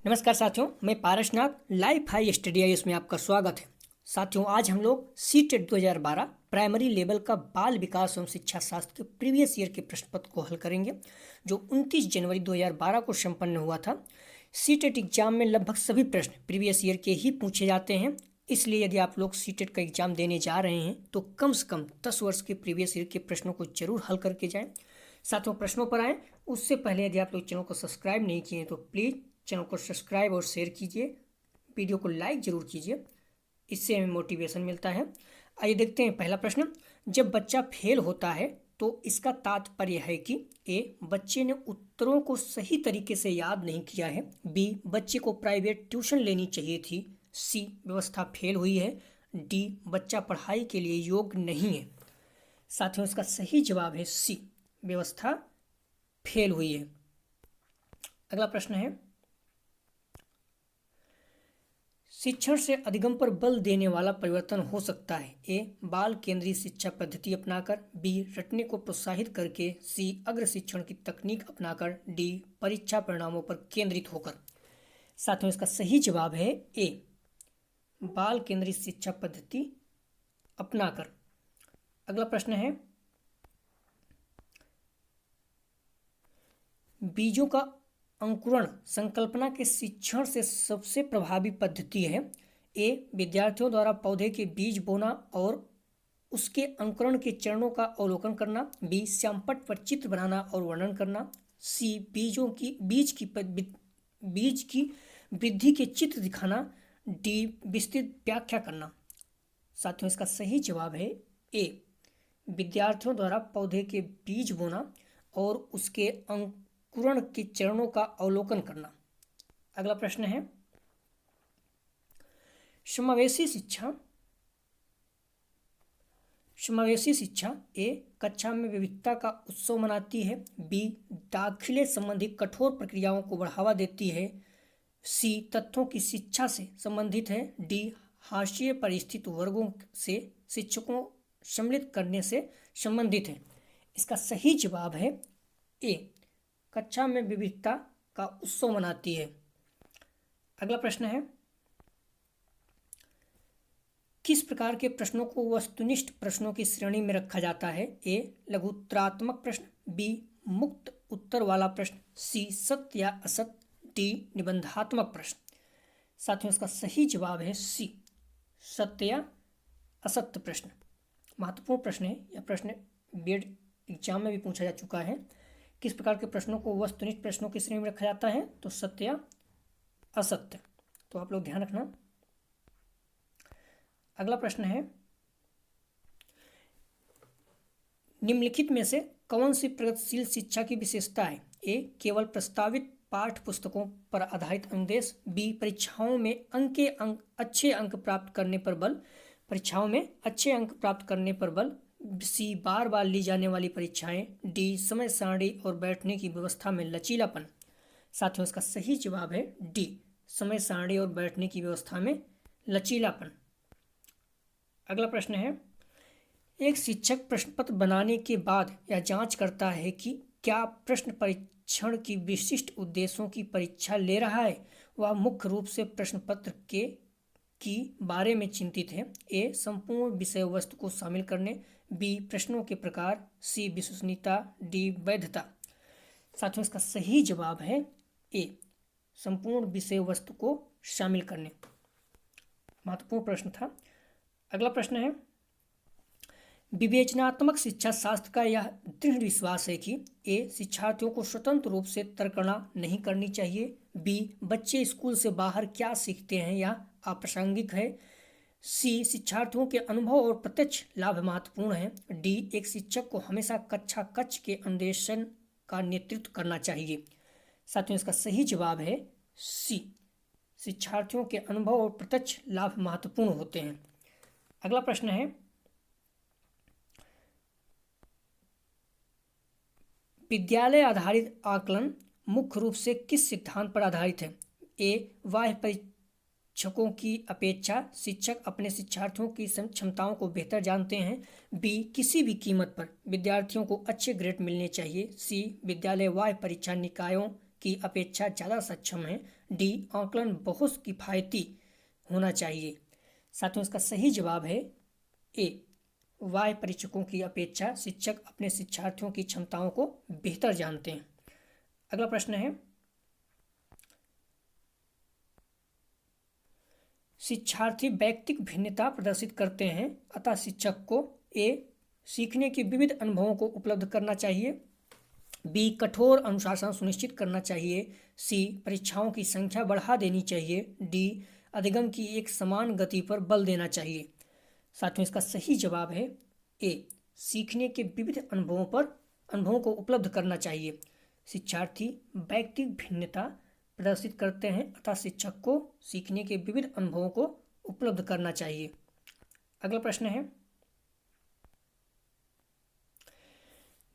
नमस्कार साथियों, मैं पारसनाथ लाइफ हाई स्टडी आई में आपका स्वागत है। साथियों, आज हम लोग सीटेट 2012 प्राइमरी लेवल का बाल विकास एवं शिक्षा शास्त्र के प्रीवियस ईयर के प्रश्न पत्र को हल करेंगे, जो 29 जनवरी 2012 को संपन्न हुआ था। सीटेट एग्जाम में लगभग सभी प्रश्न प्रीवियस ईयर के ही पूछे जाते हैं, इसलिए यदि आप लोग सीटेट का एग्जाम देने जा रहे हैं तो कम से कम 10 वर्ष के प्रीवियस ईयर के प्रश्नों को जरूर हल करके जाएं। साथियों, प्रश्नों पर आएँ उससे पहले यदि आप लोग चैनल को सब्सक्राइब नहीं किए तो प्लीज़ चैनल को सब्सक्राइब और शेयर कीजिए, वीडियो को लाइक जरूर कीजिए, इससे हमें मोटिवेशन मिलता है। आइए देखते हैं पहला प्रश्न। जब बच्चा फेल होता है तो इसका तात्पर्य है कि ए, बच्चे ने उत्तरों को सही तरीके से याद नहीं किया है, बी, बच्चे को प्राइवेट ट्यूशन लेनी चाहिए थी, सी, व्यवस्था फेल हुई है, डी, बच्चा पढ़ाई के लिए योग्य नहीं है। साथियों, इसका सही जवाब है सी, व्यवस्था फेल हुई है। अगला प्रश्न है, शिक्षण से अधिगम पर बल देने वाला परिवर्तन हो सकता है। ए, बाल केंद्रीय शिक्षा पद्धति अपनाकर, बी, रटने को प्रोत्साहित करके, सी, अग्र शिक्षण की तकनीक अपनाकर, डी, परीक्षा परिणामों पर केंद्रित होकर। साथियों, इसका सही जवाब है ए, बाल केंद्रीय शिक्षा पद्धति अपनाकर। अगला प्रश्न है, बीजों का अंकुरण संकल्पना के शिक्षण से सबसे प्रभावी पद्धति है। ए, विद्यार्थियों द्वारा पौधे के बीज बोना और उसके अंकुरण के चरणों का अवलोकन करना, बी, श्यामपट्ट पर चित्र बनाना और वर्णन करना, सी, बीज की वृद्धि के चित्र दिखाना, डी, विस्तृत व्याख्या करना। साथियों, इसका सही जवाब है ए, विद्यार्थियों द्वारा पौधे के बीज बोना और उसके अंकुरण के चरणों का अवलोकन करना। अगला प्रश्न है, समावेशी शिक्षा ए, कक्षा में विविधता का उत्सव मनाती है, बी, दाखिले संबंधी कठोर प्रक्रियाओं को बढ़ावा देती है, सी, तथ्यों की शिक्षा से संबंधित है, डी, हाशिए पर स्थित वर्गों से शिक्षकों सम्मिलित करने से संबंधित है। इसका सही जवाब है ए, कक्षा में विविधता का उत्सव मनाती है। अगला प्रश्न है, किस प्रकार के प्रश्नों को वस्तुनिष्ठ प्रश्नों की श्रेणी में रखा जाता है। ए, लघुत्तरात्मक प्रश्न, बी, मुक्त उत्तर वाला प्रश्न, सी, सत्य या असत्य, डी, निबंधात्मक प्रश्न। साथियों, इसका सही जवाब है सी, सत्य या असत्य प्रश्न। महत्वपूर्ण प्रश्न है यह प्रश्न, बीएड एग्जाम में भी पूछा जा चुका है। किस प्रकार के प्रश्नों को वस्तुनिष्ठ प्रश्नों की श्रेणी में रखा जाता है, तो सत्य या असत्य। तो आप लोग ध्यान रखना। अगला प्रश्न है, निम्नलिखित में से कौन सी प्रगतिशील शिक्षा की विशेषता है। ए, केवल प्रस्तावित पाठ पुस्तकों पर आधारित अनुदेश, बी, परीक्षाओं में अच्छे अंक प्राप्त करने पर बल, सी, बार बार ली जाने वाली परीक्षाएं, डी, समय सारणी और बैठने की व्यवस्था में लचीलापन। साथियों, इसका सही जवाब है डी, समय सारणी और बैठने की व्यवस्था में लचीलापन। अगला प्रश्न है, एक शिक्षक प्रश्न पत्र बनाने के बाद यह जांच करता है कि क्या प्रश्न परीक्षण की विशिष्ट उद्देश्यों की परीक्षा ले रहा है, वह मुख्य रूप से प्रश्न पत्र की बारे में चिंतित है। ए, संपूर्ण विषय वस्तु को शामिल करने, बी, प्रश्नों के प्रकार, सी, विश्वसनीयता, डी, वैधता। साथियों, इसका सही जवाब है ए, संपूर्ण विषय वस्तु को शामिल करने। महत्वपूर्ण प्रश्न था। अगला प्रश्न है, विवेचनात्मक शिक्षा शास्त्र का यह दृढ़ विश्वास है कि ए, शिक्षार्थियों को स्वतंत्र रूप से तर्कना नहीं करनी चाहिए, बी, बच्चे स्कूल से बाहर क्या सीखते हैं यह अप्रासंगिक है, सी, शिक्षार्थियों के अनुभव और प्रत्यक्ष लाभ महत्वपूर्ण है, डी, एक शिक्षक को हमेशा कक्षा कक्ष के अन्वेषण का नेतृत्व करना चाहिए। साथियों, इसका सही जवाब है सी, शिक्षार्थियों के अनुभव और प्रत्यक्ष लाभ महत्वपूर्ण होते हैं। अगला प्रश्न है, विद्यालय आधारित आकलन मुख्य रूप से किस सिद्धांत पर आधारित है। ए, बाह्य परीक्षकों की अपेक्षा शिक्षक अपने शिक्षार्थियों की क्षमताओं को बेहतर जानते हैं, बी, किसी भी कीमत पर विद्यार्थियों को अच्छे ग्रेड मिलने चाहिए, सी, विद्यालय बाह्य परीक्षा निकायों की अपेक्षा ज़्यादा सक्षम है। डी, आकलन बहुत किफ़ायती होना चाहिए। साथियों, इसका सही जवाब है ए, वाह्य परीक्षकों की अपेक्षा शिक्षक अपने शिक्षार्थियों की क्षमताओं को बेहतर जानते हैं। अगला प्रश्न है, शिक्षार्थी व्यक्तिगत भिन्नता प्रदर्शित करते हैं, अतः शिक्षक को ए, सीखने के विविध अनुभवों को उपलब्ध करना चाहिए, बी, कठोर अनुशासन सुनिश्चित करना चाहिए, सी, परीक्षाओं की संख्या बढ़ा देनी चाहिए, डी, अधिगम की एक समान गति पर बल देना चाहिए। साथियों, इसका सही जवाब है ए, सीखने के विविध अनुभवों को उपलब्ध करना चाहिए। शिक्षार्थी व्यक्तिगत भिन्नता प्रदर्शित करते हैं, अतः शिक्षक को सीखने के विविध अनुभवों को उपलब्ध करना चाहिए। अगला प्रश्न है,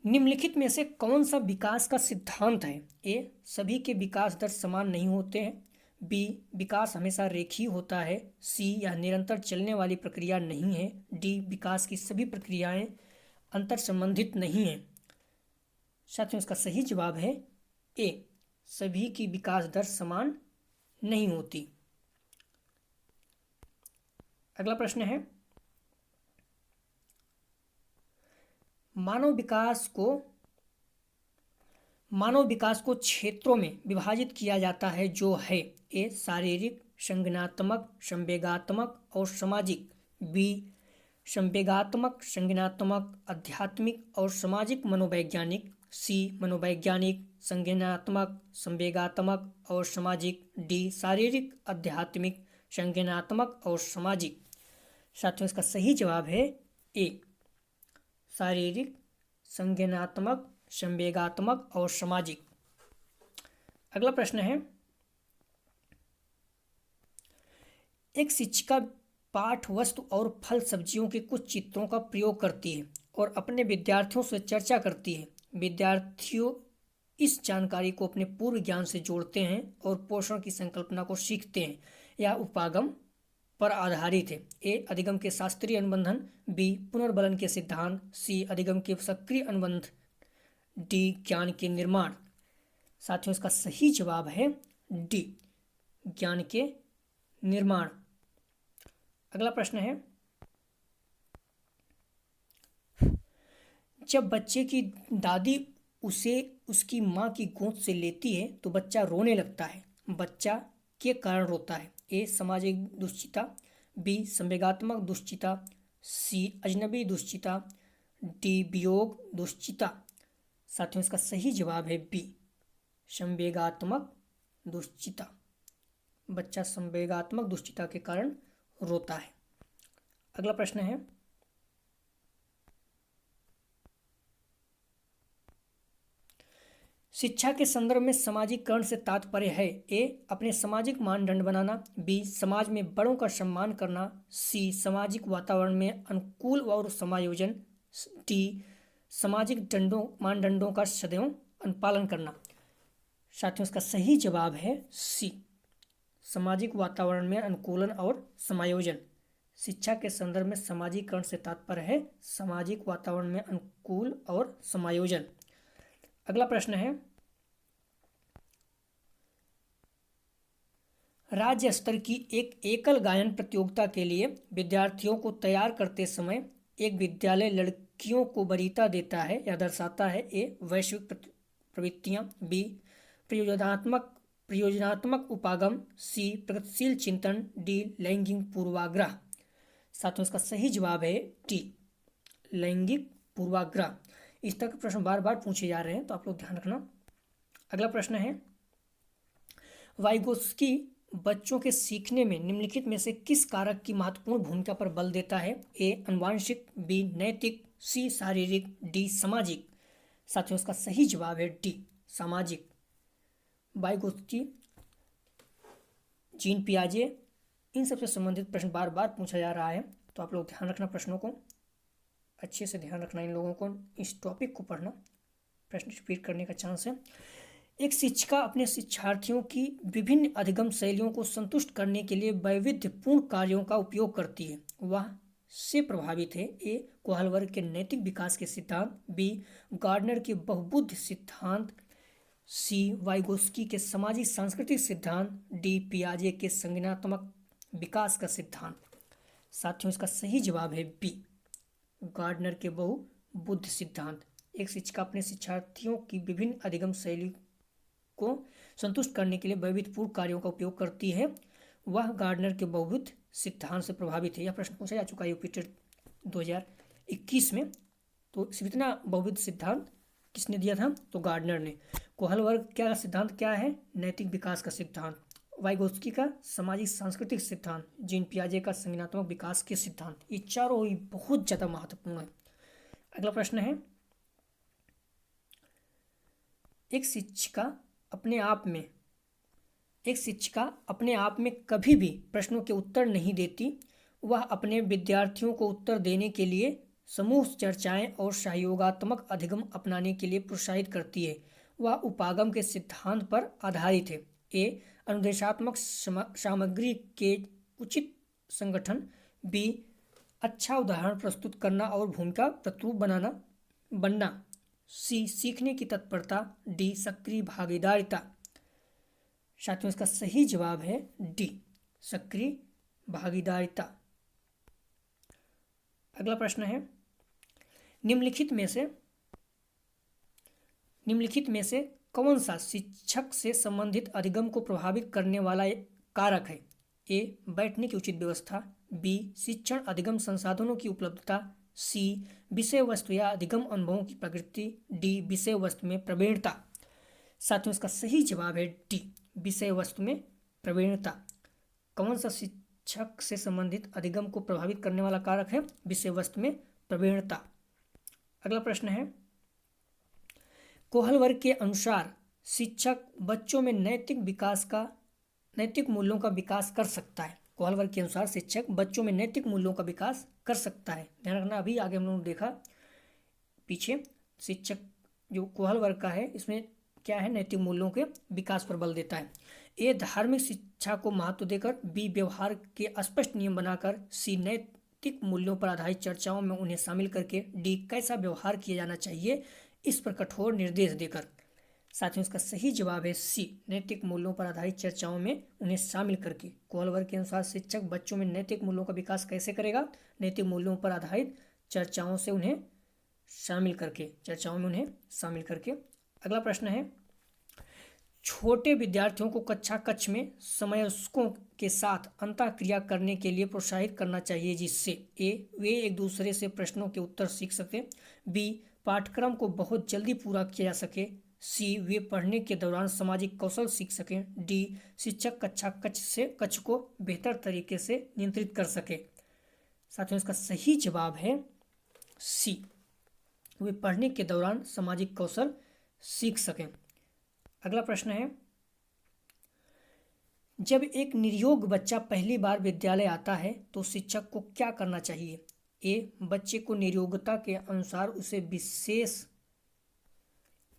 निम्नलिखित में से कौन सा विकास का सिद्धांत है? ए, सभी के विकास दर समान नहीं होते हैं, बी, विकास हमेशा रेखीय होता है, सी, यह निरंतर चलने वाली प्रक्रिया नहीं है, डी, विकास की सभी प्रक्रियाएं अंतर संबंधित नहीं हैं। साथियों, इसका सही जवाब है ए, सभी की विकास दर समान नहीं होती। अगला प्रश्न है, मानव विकास को क्षेत्रों में विभाजित किया जाता है जो है ए, शारीरिक, संज्ञानात्मक, संवेगात्मक और सामाजिक, बी, संवेगात्मक, संज्ञानात्मक, आध्यात्मिक और सामाजिक मनोवैज्ञानिक, सी, मनोवैज्ञानिक, संज्ञानात्मक, संवेगात्मक और सामाजिक, डी, शारीरिक, आध्यात्मिक, संज्ञानात्मक और सामाजिक। साथियों, इसका सही जवाब है ए, शारीरिक, संज्ञानात्मक, संवेगात्मक और सामाजिक। अगला प्रश्न है, एक शिक्षिका पाठ वस्तु और फल सब्जियों के कुछ चित्रों का प्रयोग करती है और अपने विद्यार्थियों से चर्चा करती है। विद्यार्थियों इस जानकारी को अपने पूर्व ज्ञान से जोड़ते हैं और पोषण की संकल्पना को सीखते हैं। यह उपागम पर आधारित है। ए, अधिगम के शास्त्रीय अनुबंधन, बी, पुनर्बलन के सिद्धांत, सी, अधिगम के सक्रिय अनुबंध, डी, ज्ञान के निर्माण। साथियों, इसका सही जवाब है डी, ज्ञान के निर्माण। अगला प्रश्न है, जब बच्चे की दादी उसे उसकी माँ की गोद से लेती है तो बच्चा रोने लगता है, बच्चा के कारण रोता है? ए, सामाजिक दुश्चिता, बी, संवेगात्मक दुश्चिता, सी, अजनबी दुश्चिता, डी, वियोग दुश्चिता। साथियों, इसका सही जवाब है बी, संवेगात्मक दुश्चिता। बच्चा संवेगात्मक दुश्चिता के कारण रोता है। अगला प्रश्न है, शिक्षा के संदर्भ में सामाजिकरण से तात्पर्य है? ए, अपने सामाजिक मानदंड बनाना, बी, समाज में बड़ों का सम्मान करना, सी, सामाजिक वातावरण में अनुकूल और समायोजन, डी, सामाजिक मानदंडों का सदैव अनुपालन करना। साथियों, इसका सही जवाब है सी, सामाजिक वातावरण में अनुकूलन और समायोजन। शिक्षा के संदर्भ में सामाजिकरण से तात्पर्य है सामाजिक वातावरण में अनुकूल और समायोजन। अगला प्रश्न है, राज्य स्तर की एक एकल गायन प्रतियोगिता के लिए विद्यार्थियों को तैयार करते समय एक विद्यालय लड़कियों को वरीयता देता है। यह दर्शाता है ए, वैश्विक प्रवृत्तियां, बी, प्रयोजनात्मक उपागम, सी, प्रगतिशील चिंतन, डी, लैंगिक पूर्वाग्रह। साथियों, इसका सही जवाब है डी, लैंगिक पूर्वाग्रह। इस तरह के प्रश्न बार बार पूछे जा रहे हैं, तो आप लोग ध्यान रखना। अगला प्रश्न है, वाइगोत्स्की बच्चों के सीखने में निम्नलिखित में से किस कारक की महत्वपूर्ण भूमिका पर बल देता है? ए, अनुवांशिक, बी, नैतिक, सी, शारीरिक, डी, सामाजिक। साथियों, इसका सही जवाब है डी, सामाजिक। वाइगोत्स्की, जीन पियाजे, इन सबसे संबंधित प्रश्न बार बार पूछा जा रहा है, तो आप लोग ध्यान रखना, प्रश्नों को अच्छे से ध्यान रखना, इन लोगों को, इस टॉपिक को पढ़ना, प्रश्न रिपीट करने का चांस है। एक शिक्षिका अपने शिक्षार्थियों की विभिन्न अधिगम शैलियों को संतुष्ट करने के लिए वैविध्यपूर्ण कार्यों का उपयोग करती है। वह से प्रभावित है? ए, कोहलवर्ग के नैतिक विकास के सिद्धांत, बी, गार्डनर के बहुबुद्धि सिद्धांत, सी वाइगोस्की के सामाजिक सांस्कृतिक सिद्धांत, डी पियाजे के संज्ञानात्मक विकास का सिद्धांत। साथियों इसका सही जवाब है बी, गार्डनर के बहुबुद्ध सिद्धांत। एक शिक्षक अपने शिक्षार्थियों की विभिन्न अधिगम शैली को संतुष्ट करने के लिए वैविध्यपूर्ण कार्यों का उपयोग करती है। वह गार्डनर के बहुबुद्ध सिद्धांत से प्रभावित है। यह प्रश्न पूछा जा चुका है यूपी टेट 2021 में। तो इतना बहुबुद्ध सिद्धांत किसने दिया था? तो गार्डनर ने। कोहल वर्ग क्या सिद्धांत क्या है? नैतिक विकास का सिद्धांत। वाइगोस्की का सामाजिक सांस्कृतिक सिद्धांत, जीन पियाजे का संज्ञानात्मक विकास के सिद्धांत। ये चारों ही बहुत ज़्यादा महत्वपूर्ण है। अगला प्रश्न है, एक शिक्षिका अपने आप में कभी भी प्रश्नों के उत्तर नहीं देती। वह अपने विद्यार्थियों को उत्तर देने के लिए समूह चर्चाएं और सहयोगात्मक अधिगम अपनाने के लिए प्रोत्साहित करती है। वह उपागम के सिद्धांत पर आधारित है। ए, अनुदेशात्मक सामग्री के उचित संगठन। बी, अच्छा उदाहरण प्रस्तुत करना और भूमिका प्रतिरूप बनना। सी, सीखने की तत्परता। डी, सक्रिय भागीदारिता। साथियों इसका सही जवाब है डी, सक्रिय भागीदारिता। अगला प्रश्न है, निम्नलिखित में से कौन सा शिक्षक से संबंधित अधिगम को प्रभावित करने वाला एक कारक है? ए, बैठने की उचित व्यवस्था। बी, शिक्षण अधिगम संसाधनों की उपलब्धता। सी, विषय वस्तु या अधिगम अनुभवों की प्रकृति। डी, विषय वस्तु में प्रवीणता। साथियों इसका सही जवाब है डी, विषय वस्तु में प्रवीणता। कौन सा शिक्षक से संबंधित अधिगम को प्रभावित करने वाला कारक है? विषय वस्तु में प्रवीणता। अगला प्रश्न है, कोहल वर्ग के अनुसार शिक्षक बच्चों में नैतिक मूल्यों का विकास कर सकता है। कोहल वर्ग के अनुसार शिक्षक बच्चों में नैतिक मूल्यों का विकास कर सकता है। ध्यान रखना, अभी आगे हम लोगों ने देखा पीछे शिक्षक जो कोहल वर्ग का है इसमें क्या है, नैतिक मूल्यों के विकास पर बल देता है। ए, धार्मिक शिक्षा को महत्व देकर। बी, व्यवहार के स्पष्ट नियम बनाकर। सी, नैतिक मूल्यों पर आधारित चर्चाओं में उन्हें शामिल करके। डी, कैसा व्यवहार किया जाना चाहिए इस पर कठोर निर्देश देकर। साथियों इसका सही जवाब है सी, नैतिक मूल्यों पर आधारित चर्चाओं में उन्हें शामिल करके। कोहल वर्ग के अनुसार शिक्षक बच्चों में नैतिक मूल्यों का विकास कैसे करेगा? नैतिक मूल्यों पर आधारित चर्चाओं में उन्हें शामिल करके। अगला प्रश्न है, छोटे विद्यार्थियों को कक्ष में समवयस्कों के साथ अंतःक्रिया करने के लिए प्रोत्साहित करना चाहिए, जिससे ए, वे एक दूसरे से प्रश्नों के उत्तर सीख सकें। बी, पाठ्यक्रम को बहुत जल्दी पूरा किया जा सके। सी, वे पढ़ने के दौरान सामाजिक कौशल सीख सकें। डी, शिक्षक कक्ष को बेहतर तरीके से नियंत्रित कर सके। साथियों इसका सही जवाब है सी, वे पढ़ने के दौरान सामाजिक कौशल सीख सकें। अगला प्रश्न है, जब एक निरयोग बच्चा पहली बार विद्यालय आता है तो शिक्षक को क्या करना चाहिए? ए, बच्चे को निरयोग्यता के अनुसार उसे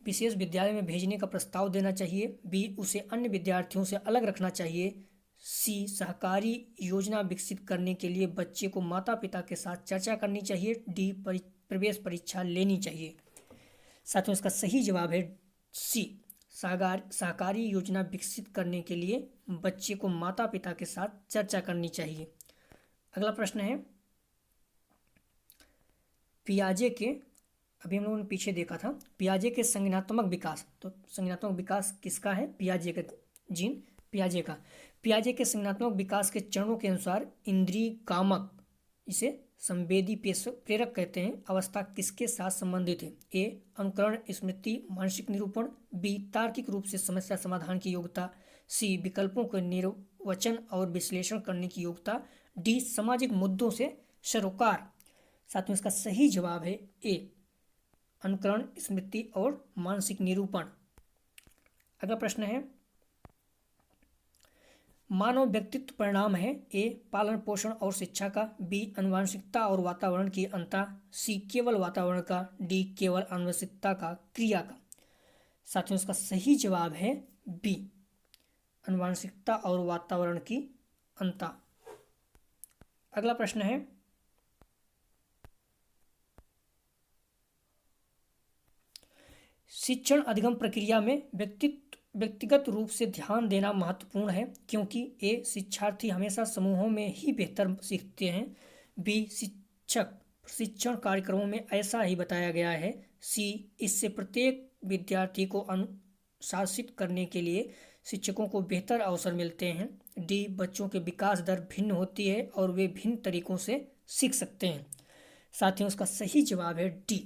विशेष विद्यालय में भेजने का प्रस्ताव देना चाहिए। बी, उसे अन्य विद्यार्थियों से अलग रखना चाहिए। सी, सहकारी योजना विकसित करने के लिए बच्चे को माता पिता के साथ चर्चा करनी चाहिए। डी, प्रवेश परीक्षा लेनी चाहिए। साथियों इसका सही जवाब है सी, सहकारी योजना विकसित करने के लिए बच्चे को माता पिता के साथ चर्चा करनी चाहिए। अगला प्रश्न है, पियाजे के, अभी हम लोगों ने पीछे देखा था पियाजे के संज्ञानात्मक विकास। तो संज्ञानात्मक विकास किसका है? पियाजे का, जीन पियाजे का। पियाजे के संज्ञानात्मक विकास के चरणों के अनुसार इंद्रिय कामक, इसे संवेदी प्रेरक कहते हैं, अवस्था किसके साथ संबंधित है? ए, अनुकरण, स्मृति, मानसिक निरूपण। बी, तार्किक रूप से समस्या समाधान की योग्यता। सी, विकल्पों के निर्वचन और विश्लेषण करने की योग्यता। डी, सामाजिक मुद्दों से सरोकार। साथ में इसका सही जवाब है ए, अनुकरण, स्मृति और मानसिक निरूपण। अगला प्रश्न है, मानव व्यक्तित्व परिणाम है। ए, पालन पोषण और शिक्षा का। बी, आनुवंशिकता और वातावरण की अंतर। सी, केवल वातावरण का। डी, केवल आनुवंशिकता का, क्रिया का। साथियों इसका सही जवाब है बी, आनुवंशिकता और वातावरण की अंतर। अगला प्रश्न है, शिक्षण अधिगम प्रक्रिया में व्यक्तिगत रूप से ध्यान देना महत्वपूर्ण है क्योंकि ए शिक्षार्थी हमेशा समूहों में ही बेहतर सीखते हैं। बी शिक्षक प्रशिक्षण कार्यक्रमों में ऐसा ही बताया गया है। सी इससे प्रत्येक विद्यार्थी को अनुशासित करने के लिए शिक्षकों को बेहतर अवसर मिलते हैं। डी बच्चों के विकास दर भिन्न होती है और वे भिन्न तरीकों से सीख सकते हैं। साथियों, उसका सही जवाब है डी,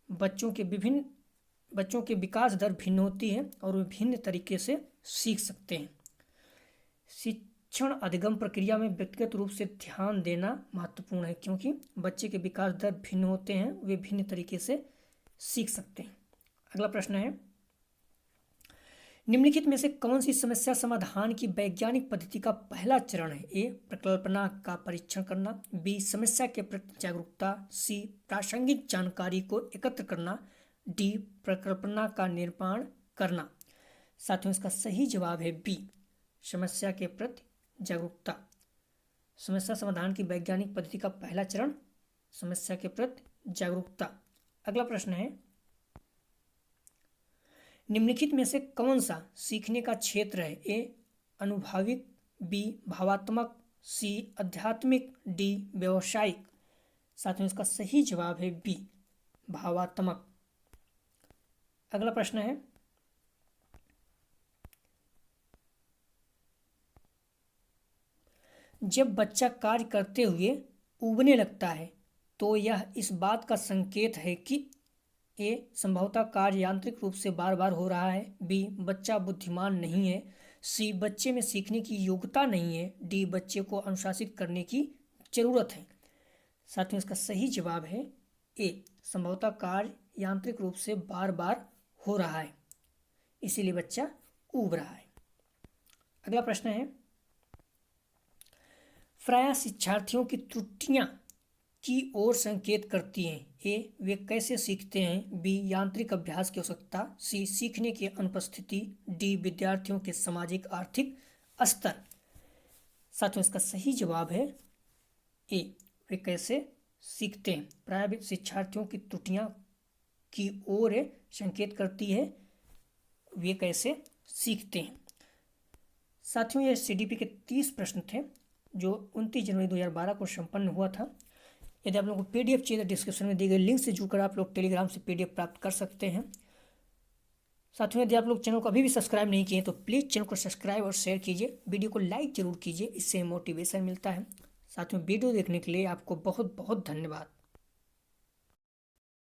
बच्चों के विकास दर भिन्न होती है और वे भिन्न तरीके से सीख सकते हैं। शिक्षण अधिगम प्रक्रिया में व्यक्तिगत रूप से ध्यान देना महत्वपूर्ण है क्योंकि बच्चे के विकास दर भिन्न होते हैं, वे भिन्न तरीके से सीख सकते हैं। अगला प्रश्न है, निम्नलिखित में से कौन सी समस्या समाधान की वैज्ञानिक पद्धति का पहला चरण है? ए प्रकल्पना का परीक्षण करना, बी समस्या के प्रति जागरूकता, सी प्रासंगिक जानकारी को एकत्र करना, डी प्रकल्पना का निर्माण करना। साथियों, इसका सही जवाब है बी समस्या के प्रति जागरूकता। समस्या समाधान की वैज्ञानिक पद्धति का पहला चरण समस्या के प्रति जागरूकता। अगला प्रश्न है, निम्नलिखित में से कौन सा सीखने का क्षेत्र है? ए अनुभविक, बी भावात्मक, सी आध्यात्मिक, डी व्यावसायिक। साथियों, इसका सही जवाब है बी भावात्मक। अगला प्रश्न है, जब बच्चा कार्य करते हुए ऊबने लगता है तो यह इस बात का संकेत है कि ए संभवतः कार्य यांत्रिक रूप से बार बार हो रहा है, बी बच्चा बुद्धिमान नहीं है, सी बच्चे में सीखने की योग्यता नहीं है, डी बच्चे को अनुशासित करने की जरूरत है। साथियों, इसका सही जवाब है ए संभवतः कार्य यांत्रिक रूप से बार बार हो रहा है, इसीलिए बच्चा ऊब रहा है। अगला प्रश्न है, प्रायः शिक्षार्थियों की त्रुटियां की ओर संकेत करती हैं। ए वे कैसे सीखते हैं, बी यांत्रिक अभ्यास की आवश्यकता, सी सीखने की अनुपस्थिति, डी विद्यार्थियों के सामाजिक आर्थिक स्तर। साथियों, इसका सही जवाब है ए वे कैसे सीखते हैं। प्रायः शिक्षार्थियों की त्रुटियां की ओर संकेत करती है, वे कैसे सीखते हैं। साथियों, ये सीडीपी के 30 प्रश्न थे जो 29 जनवरी 2012 को संपन्न हुआ था। यदि आप लोगों को पीडीएफ चाहिए तो डिस्क्रिप्शन में दी गई लिंक से जुड़कर आप लोग टेलीग्राम से पीडीएफ प्राप्त कर सकते हैं। साथियों, यदि आप लोग चैनल को अभी भी सब्सक्राइब नहीं किए तो प्लीज़ चैनल को सब्सक्राइब और शेयर कीजिए, वीडियो को लाइक जरूर कीजिए, इससे मोटिवेशन मिलता है। साथियों, वीडियो देखने के लिए आपको बहुत बहुत धन्यवाद।